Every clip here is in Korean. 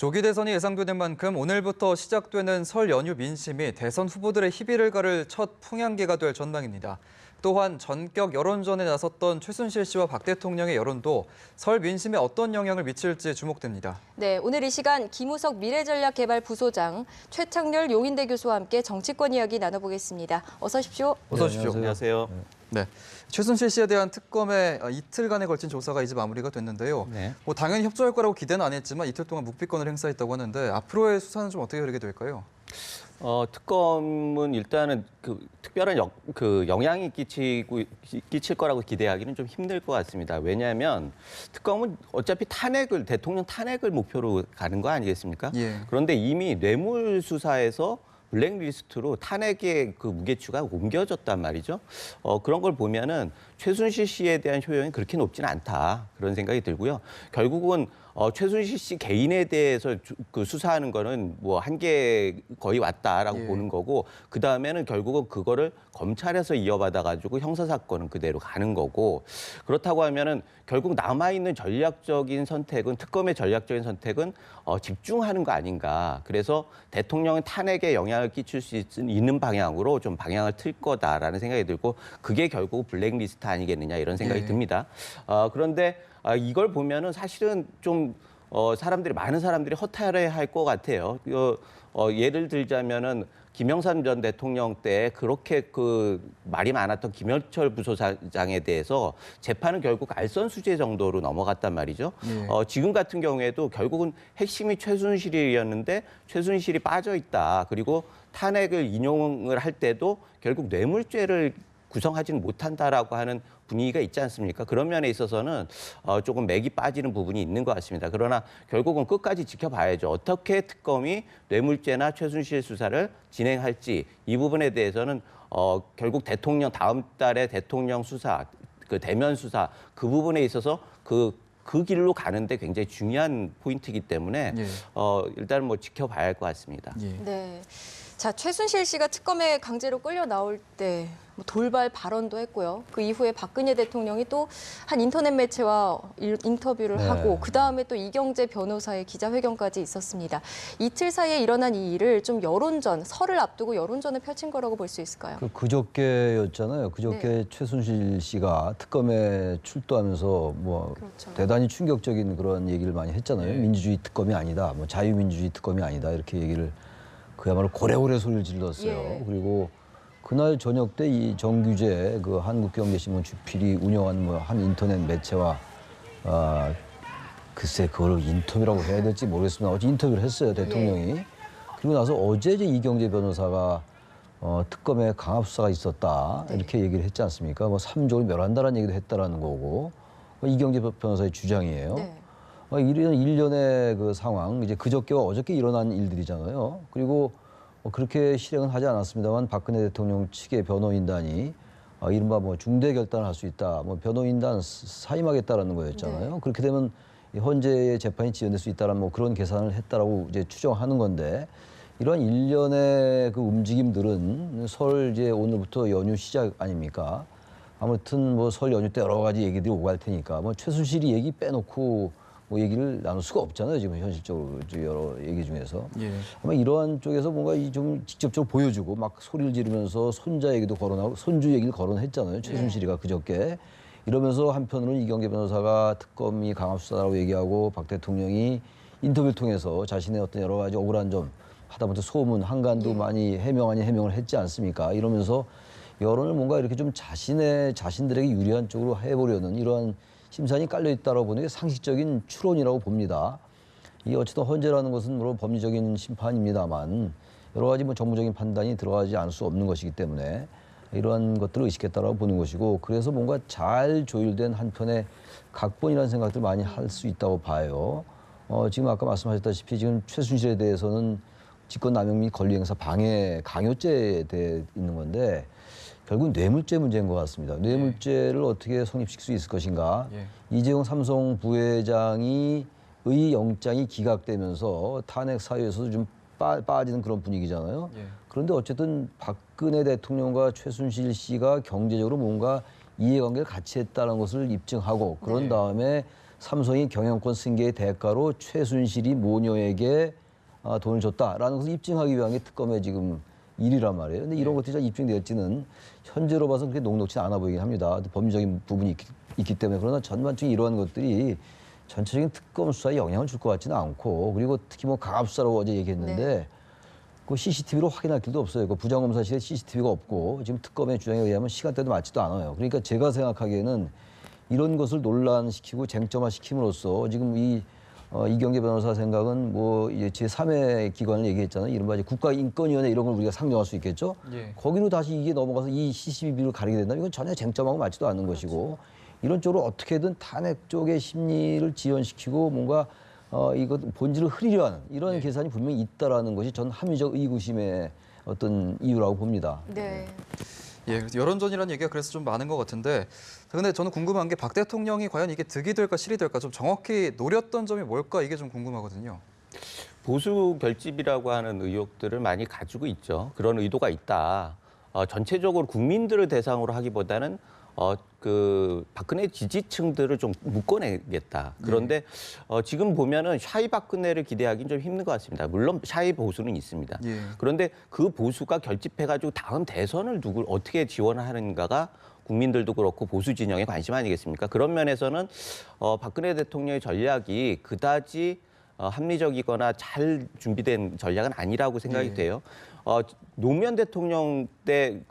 조기 대선이 예상되는 만큼 오늘부터 시작되는 설 연휴 민심이 대선 후보들의 희비를 가를 첫 풍향기가 될 전망입니다. 또한 전격 여론전에 나섰던 최순실 씨와 박 대통령의 여론도 설 민심에 어떤 영향을 미칠지 주목됩니다. 네, 오늘 이 시간 김우석 미래전략개발부소장, 최창렬 용인대 교수와 함께 정치권 이야기 나눠보겠습니다. 어서 오십시오. 어서 오십시오. 안녕하세요. 네, 최순실 씨에 대한 특검의 이틀간에 걸친 조사가 이제 마무리가 됐는데요. 네. 당연히 협조할 거라고 기대는 안 했지만 이틀 동안 묵비권을 행사했다고 하는데 앞으로의 수사는 좀 어떻게 흐르게 될까요? 특검은 일단은 특별한 영향이 끼칠 거라고 기대하기는 좀 힘들 것 같습니다. 왜냐하면 특검은 어차피 대통령 탄핵을 목표로 가는 거 아니겠습니까? 예. 그런데 이미 뇌물 수사에서 블랙리스트로 탄핵의 무게추가 옮겨졌단 말이죠. 그런 걸 보면은 최순실 씨에 대한 효용이 그렇게 높지는 않다. 그런 생각이 들고요. 결국은 최순실 씨 개인에 대해서 수사하는 거는 뭐 한계 거의 왔다라고 예. 보는 거고, 그 다음에는 결국은 그거를 검찰에서 이어받아 가지고 형사 사건은 그대로 가는 거고, 그렇다고 하면은 결국 남아 있는 전략적인 선택은 특검의 전략적인 선택은 집중하는 거 아닌가. 그래서 대통령의 탄핵에 영향을 끼칠 수 있는 방향으로 좀 방향을 틀 거다라는 생각이 들고, 그게 결국 블랙리스트 아니겠느냐 이런 생각이 예. 듭니다. 그런데 이걸 보면은 사실은 좀 많은 사람들이 허탈해할 것 같아요. 예를 들자면은 김영삼 전 대통령 때 그렇게 말이 많았던 김현철 부소장에 대해서 재판은 결국 알선수재 정도로 넘어갔단 말이죠. 예. 지금 같은 경우에도 결국은 핵심이 최순실이었는데 최순실이 빠져 있다. 그리고 탄핵을 인용을 할 때도 결국 뇌물죄를 구성하지는 못한다라고 하는 분위기가 있지 않습니까? 그런 면에 있어서는 조금 맥이 빠지는 부분이 있는 것 같습니다. 그러나 결국은 끝까지 지켜봐야죠. 어떻게 특검이 뇌물죄나 최순실 수사를 진행할지, 이 부분에 대해서는 결국 다음 달에 대통령 수사, 대면 수사, 그 부분에 있어서 그 길로 가는데 굉장히 중요한 포인트이기 때문에 예. 일단 지켜봐야 할 것 같습니다. 예. 네. 자, 최순실 씨가 특검에 강제로 끌려 나올 때 돌발 발언도 했고요. 그 이후에 박근혜 대통령이 또 한 인터넷 매체와 인터뷰를 네. 하고 그다음에 또 이경재 변호사의 기자회견까지 있었습니다. 이틀 사이에 일어난 이 일을 좀 설을 앞두고 여론전을 펼친 거라고 볼 수 있을까요? 그저께였잖아요. 그저께 네. 최순실 씨가 특검에 출두하면서 그렇죠. 대단히 충격적인 그런 얘기를 많이 했잖아요. 네. 민주주의 특검이 아니다, 자유민주주의 특검이 아니다, 이렇게 얘기를 그야말로 고래고래 소리를 질렀어요. 예. 그리고 그날 저녁 때 이 정규재 한국경제신문 주필이 운영한 한 인터넷 매체와 글쎄 그걸 인터뷰라고 해야 될지 모르겠습니다. 어제 인터뷰를 했어요, 대통령이. 예. 그리고 나서 어제 이제 이경재 변호사가 특검에 강압 수사가 있었다, 네. 이렇게 얘기를 했지 않습니까? 3조를 멸한다라는 얘기도 했다라는 거고, 이경재 변호사의 주장이에요. 네. 이런 일련의 상황, 이제 그저께와 어저께 일어난 일들이잖아요. 그리고 그렇게 실행은 하지 않았습니다만 박근혜 대통령 측의 변호인단이 이른바 중대 결단을 할 수 있다, 변호인단 사임하겠다라는 거였잖아요. 네. 그렇게 되면 헌재의 재판이 지연될 수 있다라는 그런 계산을 했다라고 이제 추정하는 건데, 이런 일련의 움직임들은 설 이제 오늘부터 연휴 시작 아닙니까? 아무튼 설 연휴 때 여러 가지 얘기들이 오갈 테니까 최순실이 얘기 빼놓고 얘기를 나눌 수가 없잖아요, 지금 현실적으로 여러 얘기 중에서. 예. 아마 이러한 쪽에서 뭔가 좀 직접적으로 보여주고 막 소리를 지르면서 손자 얘기도 거론하고 손주 얘기를 거론했잖아요, 최순실이가 그저께. 이러면서 한편으로는 이경재 변호사가 특검이 강압 수사라고 얘기하고 박 대통령이 인터뷰를 통해서 자신의 어떤 여러 가지 억울한 점, 하다못해 소문, 한간도 많이 해명 아닌 해명을 했지 않습니까? 이러면서 여론을 뭔가 이렇게 좀 자신들에게 유리한 쪽으로 해보려는 이러한 심산이 깔려있다고 보는 게 상식적인 추론이라고 봅니다. 이 어쨌든 헌재라는 것은 물론 법리적인 심판입니다만 여러 가지 정무적인 판단이 들어가지 않을 수 없는 것이기 때문에 이러한 것들을 의식했다라고 보는 것이고, 그래서 뭔가 잘 조율된 한편의 각본이라는 생각들 많이 할 수 있다고 봐요. 지금 아까 말씀하셨다시피 지금 최순실에 대해서는 직권남용 및 권리행사 방해 강요죄에 대해 있는 건데 결국은 뇌물죄 문제인 것 같습니다. 뇌물죄를 어떻게 성립시킬 수 있을 것인가. 예. 이재용 삼성 부회장의 영장이 기각되면서 탄핵 사유에서도 좀 빠지는 그런 분위기잖아요. 예. 그런데 어쨌든 박근혜 대통령과 최순실 씨가 경제적으로 뭔가 이해관계를 같이 했다는 것을 입증하고, 그런 다음에 삼성이 경영권 승계의 대가로 최순실이 모녀에게 돈을 줬다라는 것을 입증하기 위한 게 특검의 지금 일이란 말이에요. 근데 이런 것들이 잘 입증될지는 현재로 봐서 그렇게 녹록치 않아 보이긴 합니다. 법리적인 부분이 있기 때문에. 그러나 전반적인 이러한 것들이 전체적인 특검 수사에 영향을 줄 것 같지는 않고, 그리고 특히 뭐 강압수사라고 어제 얘기했는데 그 CCTV로 확인할 길도 없어요. 그 부장검사실에 CCTV가 없고 지금 특검의 주장에 의하면 시간대도 맞지도 않아요. 그러니까 제가 생각하기에는 이런 것을 논란시키고 쟁점화시킴으로써 지금 이경계 변호사 생각은 뭐 이제 제3의 기관을 얘기했잖아요. 이른바 이제 국가인권위원회 이런 걸 우리가 상정할 수 있겠죠. 예. 거기로 다시 이게 넘어가서 이 CCTV를 가리게 된다면 이건 전혀 쟁점하고 맞지도 않는 것이고, 이런 쪽으로 어떻게든 탄핵 쪽의 심리를 지연시키고 뭔가 이거 본질을 흐리려 하는 이런 계산이 분명히 있다라는 것이 전 합리적 의구심의 어떤 이유라고 봅니다. 네. 예, 여론전이라는 얘기가 그래서 좀 많은 것 같은데, 근데 저는 궁금한 게 박 대통령이 과연 이게 득이 될까 실이 될까 좀 정확히 노렸던 점이 뭘까 이게 좀 궁금하거든요. 보수 결집이라고 하는 의혹들을 많이 가지고 있죠. 그런 의도가 있다. 전체적으로 국민들을 대상으로 하기보다는 그 박근혜 지지층들을 좀 묶어내겠다. 그런데 지금 보면은 샤이 박근혜를 기대하기는 좀 힘든 것 같습니다. 물론 샤이 보수는 있습니다. 예. 그런데 그 보수가 결집해가지고 다음 대선을 누굴 어떻게 지원하는가가 국민들도 그렇고 보수 진영의 관심 아니겠습니까? 그런 면에서는 박근혜 대통령의 전략이 그다지 합리적이거나 잘 준비된 전략은 아니라고 생각이 돼요. 노무현 대통령 때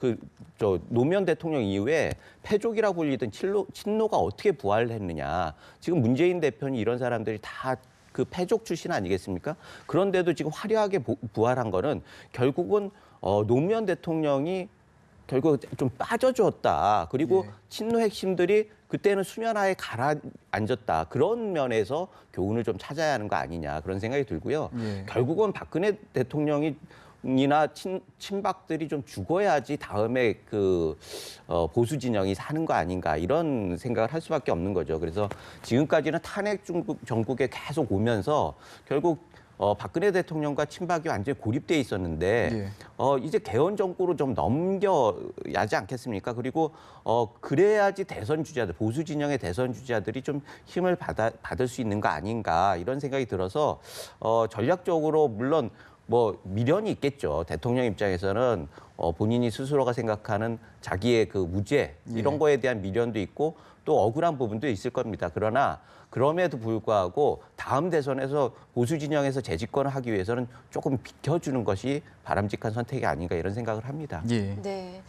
노무현 대통령 이후에 패족이라고 불리던 친노가 어떻게 부활을 했느냐. 지금 문재인 대표는 이런 사람들이 다 그 패족 출신 아니겠습니까? 그런데도 지금 화려하게 부활한 거는 결국은 노무현 대통령이 결국 좀 빠져주었다. 그리고 친노 핵심들이 그때는 수면하에 가라앉았다. 그런 면에서 교훈을 좀 찾아야 하는 거 아니냐 그런 생각이 들고요. 결국은 박근혜 대통령이나 친박들이 좀 죽어야지 다음에 그 보수 진영이 사는 거 아닌가 이런 생각을 할 수밖에 없는 거죠. 그래서 지금까지는 탄핵 정국에 계속 오면서 결국 박근혜 대통령과 친박이 완전히 고립돼 있었는데 이제 개헌 정국으로 좀 넘겨야 하지 않겠습니까? 그리고 그래야지 대선 주자들, 보수 진영의 대선 주자들이 좀 힘을 받을 수 있는 거 아닌가 이런 생각이 들어서 전략적으로 물론 뭐 미련이 있겠죠. 대통령 입장에서는 본인이 스스로가 생각하는 자기의 그 무죄 이런 거에 대한 미련도 있고 또 억울한 부분도 있을 겁니다. 그러나 그럼에도 불구하고 다음 대선에서 보수 진영에서 재집권을 하기 위해서는 조금 비켜주는 것이 바람직한 선택이 아닌가 이런 생각을 합니다. 예. 네.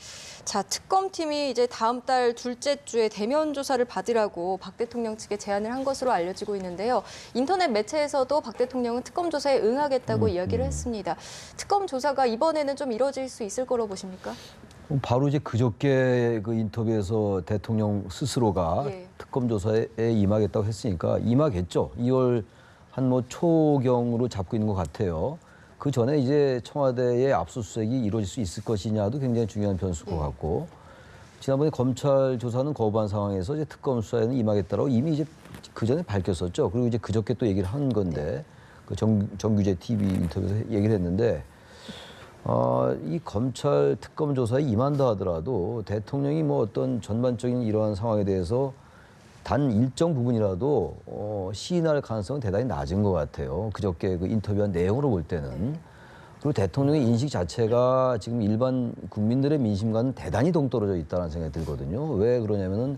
자, 특검팀이 이제 다음 달 둘째 주에 대면 조사를 받으라고 박 대통령 측에 제안을 한 것으로 알려지고 있는데요. 인터넷 매체에서도 박 대통령은 특검 조사에 응하겠다고 이야기를 했습니다. 특검 조사가 이번에는 좀 이뤄질 수 있을 거로 보십니까? 바로 이제 그저께 그 인터뷰에서 대통령 스스로가 특검 조사에 임하겠다고 했으니까 임하겠죠. 2월 한 뭐 초경으로 잡고 있는 것 같아요. 그 전에 이제 청와대의 압수수색이 이루어질 수 있을 것이냐도 굉장히 중요한 변수일 것 같고, 지난번에 검찰 조사는 거부한 상황에서 이제 특검 수사에는 임하겠다라고 이미 이제 그 전에 밝혔었죠. 그리고 이제 그저께 또 얘기를 한 건데 그 정규제 TV 인터뷰에서 얘기를 했는데. 이 검찰 특검 조사에 임한다 하더라도 대통령이 뭐 어떤 전반적인 이러한 상황에 대해서 단 일정 부분이라도 시인할 가능성은 대단히 낮은 것 같아요. 그저께 그 인터뷰한 내용으로 볼 때는. 그리고 대통령의 인식 자체가 지금 일반 국민들의 민심과는 대단히 동떨어져 있다는 생각이 들거든요. 왜 그러냐면은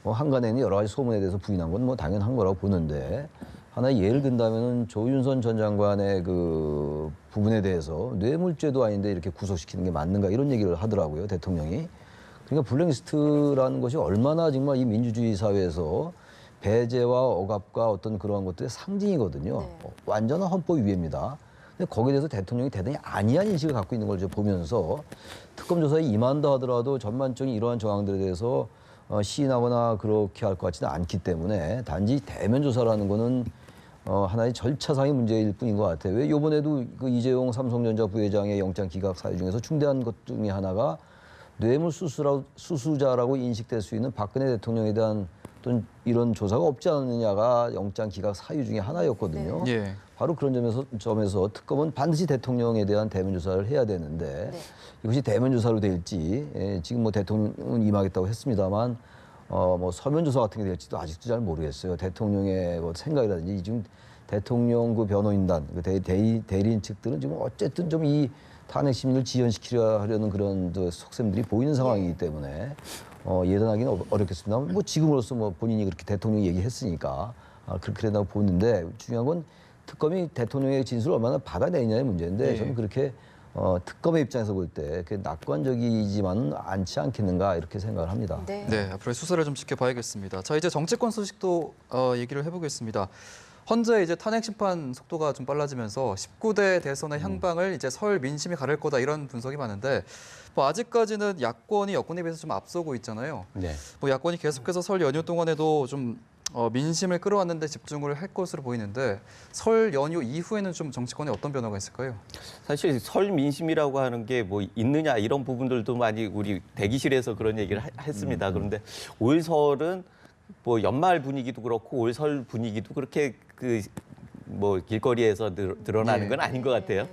뭐 한간에는 여러 가지 소문에 대해서 부인한 건 뭐 당연한 거라고 보는데, 하나의 예를 든다면은 조윤선 전 장관의 그 부분에 대해서 뇌물죄도 아닌데 이렇게 구속시키는 게 맞는가 이런 얘기를 하더라고요, 대통령이. 그러니까 블랙리스트라는 것이 얼마나 정말 이 민주주의 사회에서 배제와 억압과 어떤 그러한 것들의 상징이거든요. 완전한 헌법 위배입니다. 근데 거기에 대해서 대통령이 대단히 안이한 인식을 갖고 있는 걸 보면서 특검 조사에 임한다 하더라도 전반적인 이러한 정황들에 대해서 시인하거나 그렇게 할 것 같지는 않기 때문에 단지 대면 조사라는 거는 하나의 절차상의 문제일 뿐인 것 같아요. 왜 이번에도 그 이재용 삼성전자 부회장의 영장 기각 사유 중에서 중대한 것 중에 하나가 뇌물 수수자라고 인식될 수 있는 박근혜 대통령에 대한 어떤 이런 조사가 없지 않느냐가 영장 기각 사유 중에 하나였거든요. 바로 그런 점에서 특검은 반드시 대통령에 대한 대면 조사를 해야 되는데 이것이 대면 조사로 될지 지금 뭐 대통령은 임하겠다고 했습니다만 뭐 서면 조사 같은 게 될지도 아직도 잘 모르겠어요. 대통령의 뭐 생각이라든지 지금 대통령 그 변호인단, 그 대리인 측들은 지금 어쨌든 좀 이 탄핵 심리를 지연시키려는 그런 속셈들이 보이는 상황이기 때문에 예단하기는 어렵겠습니다. 뭐 지금으로서 뭐 본인이 그렇게 대통령 얘기했으니까 그렇게 된다고 보는데 중요한 건 특검이 대통령의 진술을 얼마나 받아내느냐의 문제인데 저는 그렇게 특검의 입장에서 볼 때 낙관적이지만은 않지 않겠는가 이렇게 생각을 합니다. 네. 네, 앞으로의 수사를 좀 지켜봐야겠습니다. 자, 이제 정치권 소식도 얘기를 해보겠습니다. 현재 이제 탄핵 심판 속도가 좀 빨라지면서 19대 대선의 향방을 이제 설 민심이 가를 거다 이런 분석이 많은데 뭐 아직까지는 야권이 여권에 비해서 좀 앞서고 있잖아요. 네. 뭐 야권이 계속해서 설 연휴 동안에도 좀 민심을 끌어왔는데 집중을 할 것으로 보이는데 설 연휴 이후에는 좀 정치권에 어떤 변화가 있을까요? 사실 설 민심이라고 하는 게 뭐 있느냐 이런 부분들도 많이 우리 대기실에서 그런 얘기를 했습니다. 그런데 올 설은 뭐 연말 분위기도 그렇고 올 설 분위기도 그렇게 뭐 길거리에서 드러나는 건 아닌 것 같아요.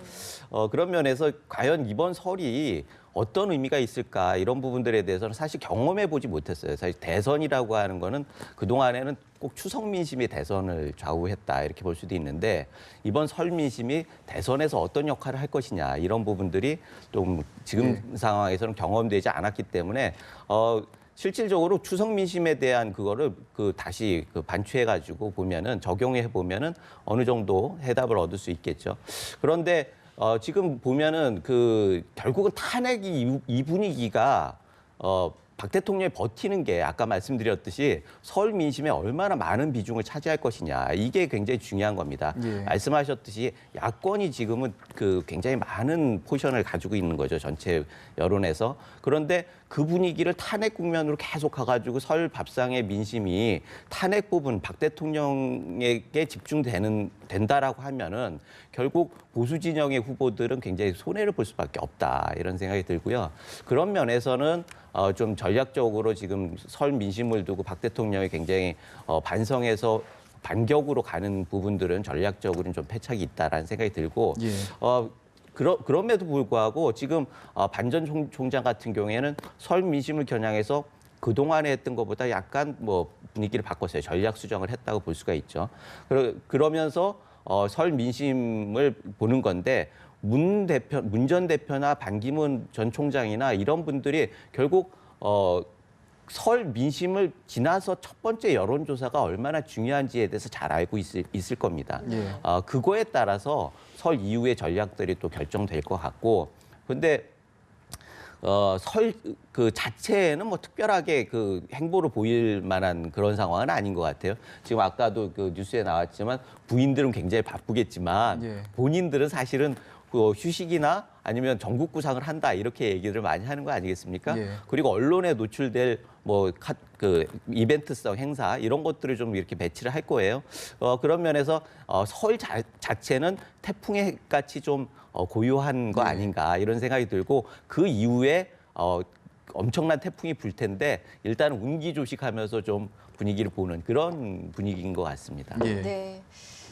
그런 면에서 과연 이번 설이 어떤 의미가 있을까 이런 부분들에 대해서는 사실 경험해 보지 못했어요. 사실 대선이라고 하는 거는 그동안에는 꼭 추석 민심이 대선을 좌우했다 이렇게 볼 수도 있는데 이번 설 민심이 대선에서 어떤 역할을 할 것이냐 이런 부분들이 좀 지금 상황에서는 경험되지 않았기 때문에 실질적으로 추석 민심에 대한 그거를 다시 반추해가지고 보면은 적용해 보면은 어느 정도 해답을 얻을 수 있겠죠. 그런데 지금 보면은 결국은 탄핵 이 분위기가 박 대통령이 버티는 게 아까 말씀드렸듯이 설 민심에 얼마나 많은 비중을 차지할 것이냐 이게 굉장히 중요한 겁니다. 예. 말씀하셨듯이 야권이 지금은 굉장히 많은 포션을 가지고 있는 거죠. 전체 여론에서. 그런데 그 분위기를 탄핵 국면으로 계속 가가지고 설 밥상의 민심이 탄핵 부분 박 대통령에게 집중된다라고 하면은 결국 보수 진영의 후보들은 굉장히 손해를 볼 수밖에 없다 이런 생각이 들고요. 그런 면에서는 좀 전략적으로 지금 설 민심을 두고 박 대통령이 굉장히 반성해서 반격으로 가는 부분들은 전략적으로는 좀 패착이 있다라는 생각이 들고 예. 그럼에도 불구하고 지금 반 전 총장 같은 경우에는 설 민심을 겨냥해서 그동안에 했던 것보다 약간 뭐 분위기를 바꿨어요. 전략 수정을 했다고 볼 수가 있죠. 그러면서 설 민심을 보는 건데 문 전 대표나 반기문 전 총장이나 이런 분들이 결국 설 민심을 지나서 첫 번째 여론조사가 얼마나 중요한지에 대해서 잘 알고 있을 겁니다. 예. 그거에 따라서 설 이후의 전략들이 또 결정될 것 같고, 근데 설 자체에는 뭐 특별하게 행보를 보일 만한 그런 상황은 아닌 것 같아요. 지금 아까도 뉴스에 나왔지만 부인들은 굉장히 바쁘겠지만 예. 본인들은 사실은 휴식이나 아니면 전국 구상을 한다 이렇게 얘기를 많이 하는 거 아니겠습니까? 예. 그리고 언론에 노출될 이벤트성 행사 이런 것들을 좀 이렇게 배치를 할 거예요. 그런 면에서 설 자체는 태풍의 같이 좀 고요한 거 아닌가 이런 생각이 들고 그 이후에 엄청난 태풍이 불 텐데 일단 운기조식하면서 좀 분위기를 보는 그런 분위기인 것 같습니다. 예. 네.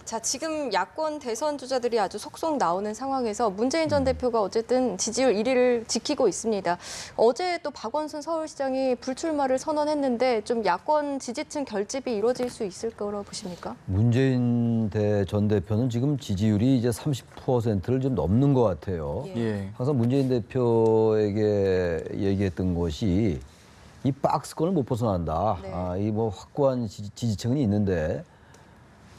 자, 지금 야권 대선 주자들이 아주 속속 나오는 상황에서 문재인 전 대표가 어쨌든 지지율 1위를 지키고 있습니다. 어제 또 박원순 서울시장이 불출마를 선언했는데 좀 야권 지지층 결집이 이루어질 수 있을 거라고 보십니까? 문재인 전 대표는 지금 지지율이 이제 30%를 좀 넘는 것 같아요. 예. 예. 항상 문재인 대표에게 얘기했던 것이 이 박스권을 못 벗어난다. 네. 이 뭐 확고한 지지층은 있는데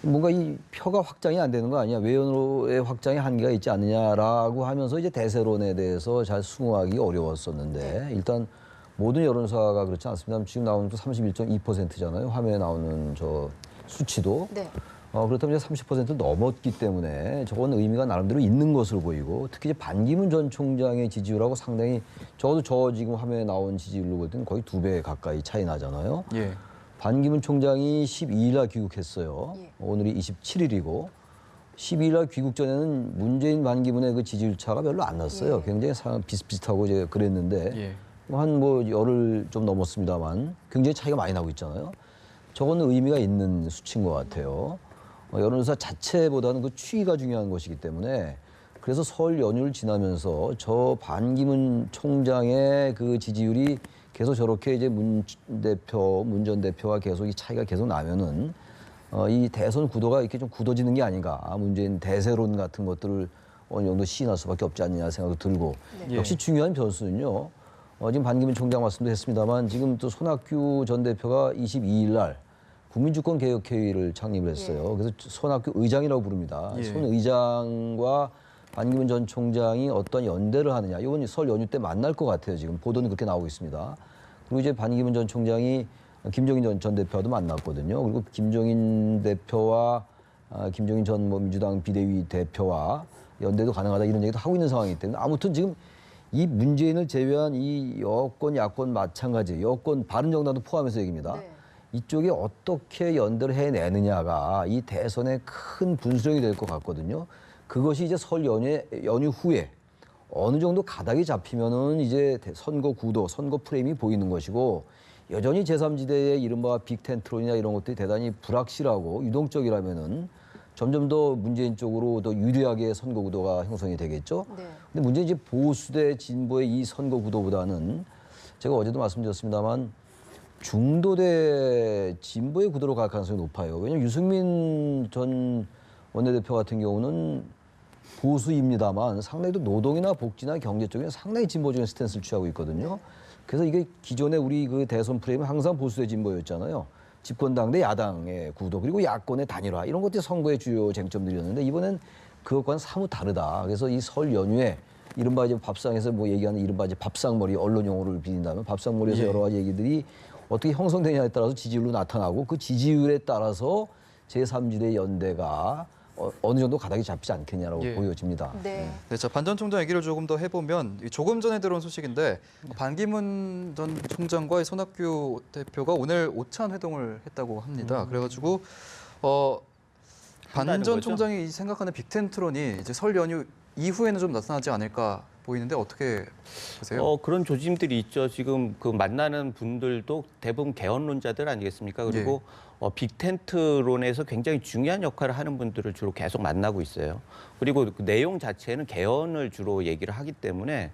뭔가 이 표가 확장이 안 되는 거 아니야? 외연으로의 확장에 한계가 있지 않느냐라고 하면서 이제 대세론에 대해서 잘 수긍하기 어려웠었는데 일단 모든 여론조사가 그렇지 않습니다. 지금 나오는 또 31.2%잖아요. 화면에 나오는 저 수치도. 네. 그렇다면 이제 30%를 넘었기 때문에 저건 의미가 나름대로 있는 것으로 보이고 특히 이제 반기문 전 총장의 지지율하고 상당히 적어도 저 지금 화면에 나온 지지율로 볼 때는 거의 2배 가까이 차이 나잖아요. 예. 반기문 총장이 12일 날 귀국했어요. 예. 오늘이 27일이고 12일 날 귀국 전에는 문재인 반기문의 그 지지율 차가 별로 안 났어요. 예. 굉장히 비슷비슷하고 이제 그랬는데 예. 한 뭐 열흘 좀 넘었습니다만 굉장히 차이가 많이 나고 있잖아요. 저거는 의미가 있는 수치인 것 같아요. 여론조사 자체보다는 그 추이가 중요한 것이기 때문에 그래서 설 연휴를 지나면서 저 반기문 총장의 그 지지율이 계속 저렇게 이제 문 전 대표와 계속 이 차이가 계속 나면은 이 대선 구도가 이렇게 좀 굳어지는 게 아닌가. 문재인 대세론 같은 것들을 어느 정도 시인할 수밖에 없지 않느냐 생각도 들고. 네. 역시 중요한 변수는요. 지금 반기문 총장 말씀도 했습니다만 지금 또 손학규 전 대표가 22일 날 국민주권개혁회의를 창립을 했어요. 그래서 손학규 의장이라고 부릅니다. 예. 손 의장과 반기문 전 총장이 어떤 연대를 하느냐. 이번 설 연휴 때 만날 것 같아요. 지금 보도는 그렇게 나오고 있습니다. 그리고 이제 반기문 전 총장이 김종인 전 대표와도 만났거든요. 그리고 김종인 대표와 김종인 전 민주당 비대위 대표와 연대도 가능하다 이런 얘기도 하고 있는 상황이기 때문에 아무튼 지금 이 문재인을 제외한 이 여권, 야권 마찬가지, 여권 바른정당도 포함해서 얘기입니다. 네. 이쪽에 어떻게 연대를 해내느냐가 이 대선의 큰 분수령이 될 것 같거든요. 그것이 이제 설 연휴 후에 어느 정도 가닥이 잡히면은 이제 선거 구도, 선거 프레임이 보이는 것이고 여전히 제3지대의 이른바 빅텐트론이나 이런 것들이 대단히 불확실하고 유동적이라면은 점점 더 문재인 쪽으로 더 유리하게 선거 구도가 형성이 되겠죠. 네. 근데 문제는 이제 보수 대 진보의 이 선거 구도보다는 제가 어제도 말씀드렸습니다만 중도 대 진보의 구도로 갈 가능성이 높아요. 왜냐하면 유승민 전 원내대표 같은 경우는 보수입니다만 상당히 또 노동이나 복지나 경제 쪽에 상당히 진보적인 스탠스를 취하고 있거든요. 그래서 이게 기존의 우리 그 대선 프레임은 항상 보수 대 진보였잖아요. 집권당 대 야당의 구도 그리고 야권의 단일화 이런 것들이 선거의 주요 쟁점들이었는데 이번엔 그것과는 사뭇 다르다. 그래서 이 설 연휴에 이른바 이제 밥상에서 뭐 얘기하는 이른바 이제 밥상머리 언론 용어를 빌린다면 밥상머리에서 예. 여러 가지 얘기들이 어떻게 형성되냐에 따라서 지지율로 나타나고 그 지지율에 따라서 제3지대 연대가 어느 정도 가닥이 잡히지 않겠냐라고 예. 보여집니다. 네. 네, 자, 반 전 총장 얘기를 조금 더 해보면 조금 전에 들어온 소식인데 반기문 전 총장과 손학규 대표가 오늘 오찬 회동을 했다고 합니다. 그래가지고 반 한다는 전 거죠? 총장이 생각하는 빅텐트론이 이제 설 연휴 이후에는 좀 나타나지 않을까 보이는데 어떻게 보세요? 그런 조짐들이 있죠. 지금 그 만나는 분들도 대부분 개헌론자들 아니겠습니까? 그리고 빅텐트론에서 굉장히 중요한 역할을 하는 분들을 주로 계속 만나고 있어요. 그리고 그 내용 자체는 개헌을 주로 얘기를 하기 때문에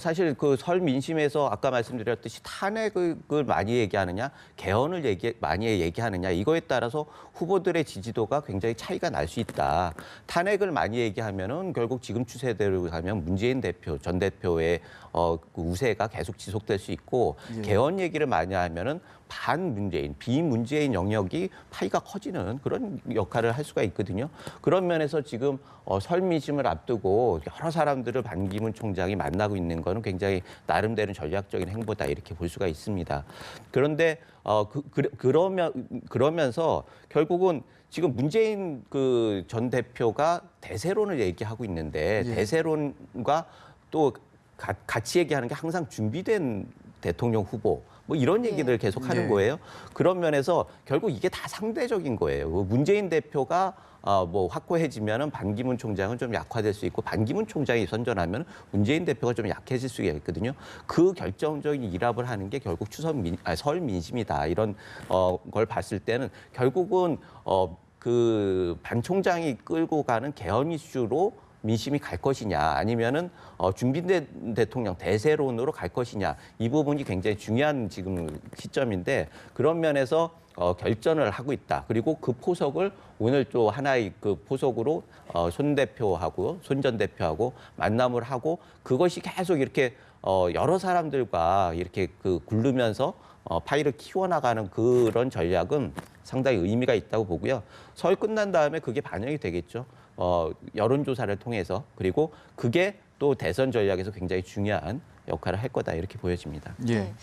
사실 그 설 민심에서 아까 말씀드렸듯이 탄핵을 많이 얘기하느냐, 개헌을 많이 얘기하느냐 이거에 따라서 후보들의 지지도가 굉장히 차이가 날 수 있다. 탄핵을 많이 얘기하면은 결국 지금 추세대로 가면 문재인 대표, 전 대표의 그 우세가 계속 지속될 수 있고 개헌 얘기를 많이 하면은 반문재인, 비문재인 영역이 파이가 커지는 그런 역할을 할 수가 있거든요. 그런 면에서 지금 설 민심을 앞두고 여러 사람들을 반기문 총장이 만나고 있는 거는 굉장히 나름대로 전략적인 행보다 이렇게 볼 수가 있습니다. 그런데 그러면서 결국은 지금 문재인 그 전 대표가 대세론을 얘기하고 있는데 대세론과 또 같이 얘기하는 게 항상 준비된 대통령 후보 뭐 이런 얘기들 계속 하는 거예요. 그런 면에서 결국 이게 다 상대적인 거예요. 문재인 대표가 뭐 확고해지면은 반기문 총장은 좀 약화될 수 있고 반기문 총장이 선전하면 문재인 대표가 좀 약해질 수가 있거든요. 그 결정적인 일합을 하는 게 결국 설 민심이다. 이런 걸 봤을 때는 결국은 그 반 총장이 끌고 가는 개헌 이슈로 민심이 갈 것이냐 아니면은 준비된 대통령 대세론으로 갈 것이냐 이 부분이 굉장히 중요한 지금 시점인데 그런 면에서 결전을 하고 있다. 그리고 그 포석을 오늘 또 하나의 그 포석으로 손 대표하고 손 전 대표하고 만남을 하고 그것이 계속 이렇게 여러 사람들과 이렇게 그 굴르면서 파이를 키워나가는 그런 전략은 상당히 의미가 있다고 보고요. 설 끝난 다음에 그게 반영이 되겠죠. 여론조사를 통해서 그리고 그게 또 대선 전략에서 굉장히 중요한 역할을 할 거다 이렇게 보여집니다. 네.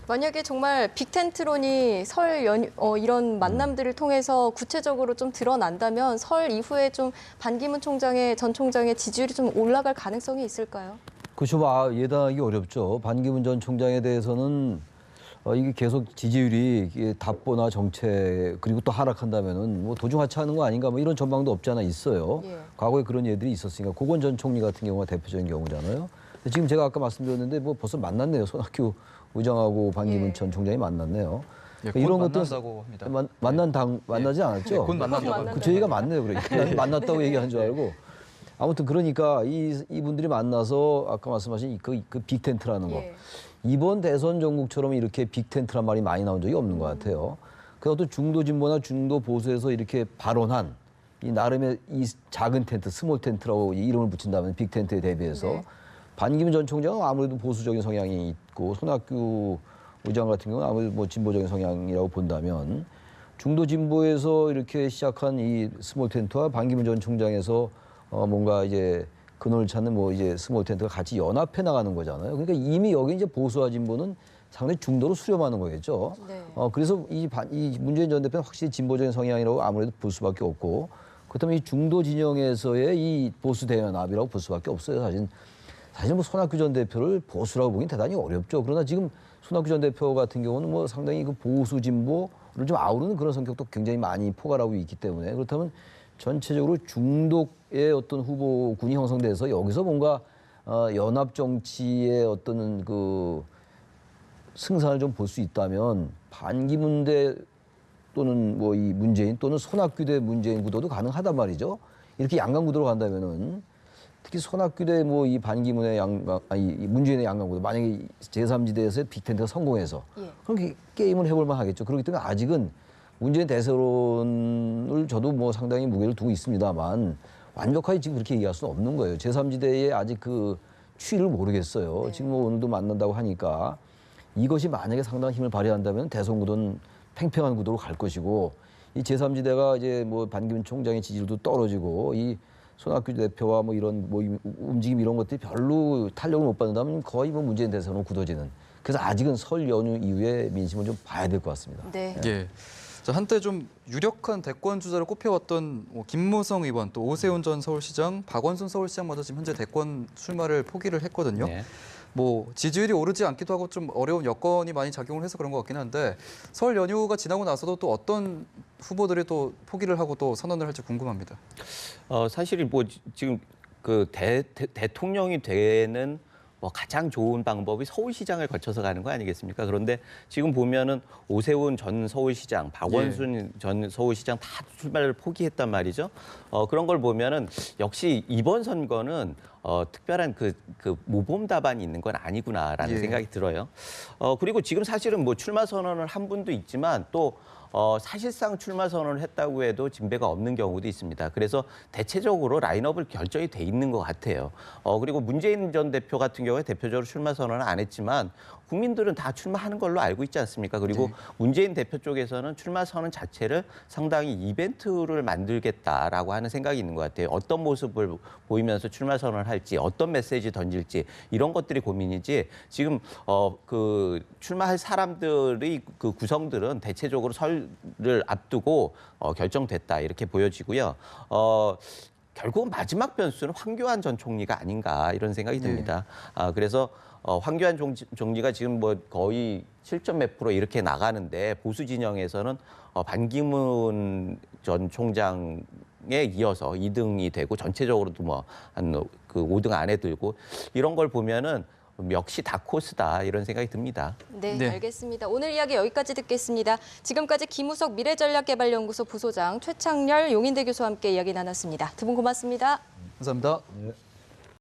만약에 정말 빅텐트론이 설 연휴 이런 만남들을 통해서 구체적으로 좀 드러난다면 설 이후에 좀 반기문 전 총장의 지지율이 좀 올라갈 가능성이 있을까요? 그렇죠. 예단하기 어렵죠. 반기문 전 총장에 대해서는 이게 계속 지지율이 이게 답보나 정책 그리고 또 하락한다면은 뭐 도중하차하는 거 아닌가 뭐 이런 전망도 없지 않아 있어요. 예. 과거에 그런 예들이 있었으니까 고건 전 총리 같은 경우가 대표적인 경우잖아요. 근데 지금 제가 아까 말씀드렸는데 뭐 벌써 만났네요. 손학규 의장하고 반기문 전 총장이 만났네요. 곧 이런 것도 만난다고 합니다. 만나지 않았죠? 곧 만난다고. 그 저희가 맞네요. 그러니까 난 만났다고 얘기한 줄 알고. 아무튼 그러니까 이분들이 만나서 아까 말씀하신 그 빅텐트라는 거. 예. 이번 대선 정국처럼 이렇게 빅텐트란 말이 많이 나온 적이 없는 것 같아요. 그 어떤 중도 진보나 중도 보수에서 이렇게 발언한 이 나름의 이 작은 텐트, 스몰 텐트라고 이름을 붙인다면 빅텐트에 대비해서 네. 반기문 전 총장은 아무래도 보수적인 성향이 있고 손학규 의장 같은 경우는 아무래도 뭐 진보적인 성향이라고 본다면 중도 진보에서 이렇게 시작한 이 스몰 텐트와 반기문 전 총장에서 뭔가 이제 근원을 찾는 뭐 이제 스몰 텐트가 같이 연합해 나가는 거잖아요. 그러니까 이미 여기 이제 보수와 진보는 상당히 중도로 수렴하는 거겠죠. 네. 그래서 이 문재인 전 대표는 확실히 진보적인 성향이라고 아무래도 볼 수밖에 없고 그렇다면 이 중도 진영에서의 이 보수 대연합이라고 볼 수밖에 없어요. 사실 뭐 손학규 전 대표를 보수라고 보기는 대단히 어렵죠. 그러나 지금 손학규 전 대표 같은 경우는 뭐 상당히 그 보수 진보를 좀 아우르는 그런 성격도 굉장히 많이 포괄하고 있기 때문에 그렇다면 전체적으로 중독의 어떤 후보군이 형성돼서 여기서 뭔가 연합 정치의 어떤 그 승산을 좀 볼 수 있다면 반기문 대 또는 뭐 이 문재인 또는 손학규 대 문재인 구도도 가능하단 말이죠. 이렇게 양강 구도로 간다면은 특히 손학규 대 뭐 이 반기문의 양강 이 문재인의 양강 구도 만약에 제3지대에서 빅텐트가 성공해서 예. 그럼 게임을 해볼 만하겠죠. 그렇기 때문에 아직은 문재인 대세론을 저도 뭐 상당히 무게를 두고 있습니다만 완벽하게 지금 그렇게 얘기할 수는 없는 거예요. 제3지대의 아직 그 추이를 모르겠어요. 네. 지금 뭐 오늘도 만난다고 하니까 이것이 만약에 상당한 힘을 발휘한다면 대선 구도는 팽팽한 구도로 갈 것이고 이 제3지대가 이제 뭐 반기문 총장의 지지율도 떨어지고 이 손학규 대표와 뭐 이런 뭐 움직임 이런 것들이 별로 탄력을 못 받는다면 거의 뭐 문재인 대선으로 굳어지는. 그래서 아직은 설 연휴 이후에 민심을 좀 봐야 될 것 같습니다. 네. 예. 자, 한때 좀 유력한 대권 주자로 꼽혀왔던 김무성 의원, 또 오세훈 전 서울시장, 박원순 서울시장마저 지금 현재 대권 출마를 포기를 했거든요. 네. 뭐 지지율이 오르지 않기도 하고 좀 어려운 여건이 많이 작용을 해서 그런 것 같긴 한데 설 연휴가 지나고 나서도 또 어떤 후보들이 또 포기를 하고 또 선언을 할지 궁금합니다. 사실 뭐 지금 그 대통령이 되는 뭐 가장 좋은 방법이 서울시장을 거쳐서 가는 거 아니겠습니까? 그런데 지금 보면은 오세훈 전 서울시장, 박원순 전 서울시장 다 출마를 포기했단 말이죠. 그런 걸 보면은 역시 이번 선거는 특별한 그 모범 답안이 있는 건 아니구나라는 예. 생각이 들어요. 그리고 지금 사실은 뭐 출마 선언을 한 분도 있지만 또 사실상 출마 선언을 했다고 해도 진배가 없는 경우도 있습니다. 그래서 대체적으로 라인업을 결정이 돼 있는 것 같아요. 그리고 문재인 전 대표 같은 경우에 대표적으로 출마 선언을 안 했지만 국민들은 다 출마하는 걸로 알고 있지 않습니까? 그리고 네. 문재인 대표 쪽에서는 출마 선언 자체를 상당히 이벤트를 만들겠다라고 하는 생각이 있는 것 같아요. 어떤 모습을 보이면서 출마 선언을 할지, 어떤 메시지 던질지 이런 것들이 고민이지. 지금 그 출마할 사람들의 그 구성들은 대체적으로 설을 앞두고 결정됐다 이렇게 보여지고요. 결국은 마지막 변수는 황교안 전 총리가 아닌가 이런 생각이 듭니다. 그래서 황교안 총리가 지금 뭐 거의 7점 몇 프로 이렇게 나가는데 보수 진영에서는 반기문 전 총장에 이어서 2등이 되고 전체적으로도 뭐 한 그 5등 안에 들고 이런 걸 보면은 역시 다코스다 이런 생각이 듭니다. 네, 네. 알겠습니다. 오늘 이야기 여기까지 듣겠습니다. 지금까지 김우석 미래전략개발연구소 부소장, 최창렬 용인대 교수와 함께 이야기 나눴습니다. 두 분 고맙습니다. 감사합니다. 네.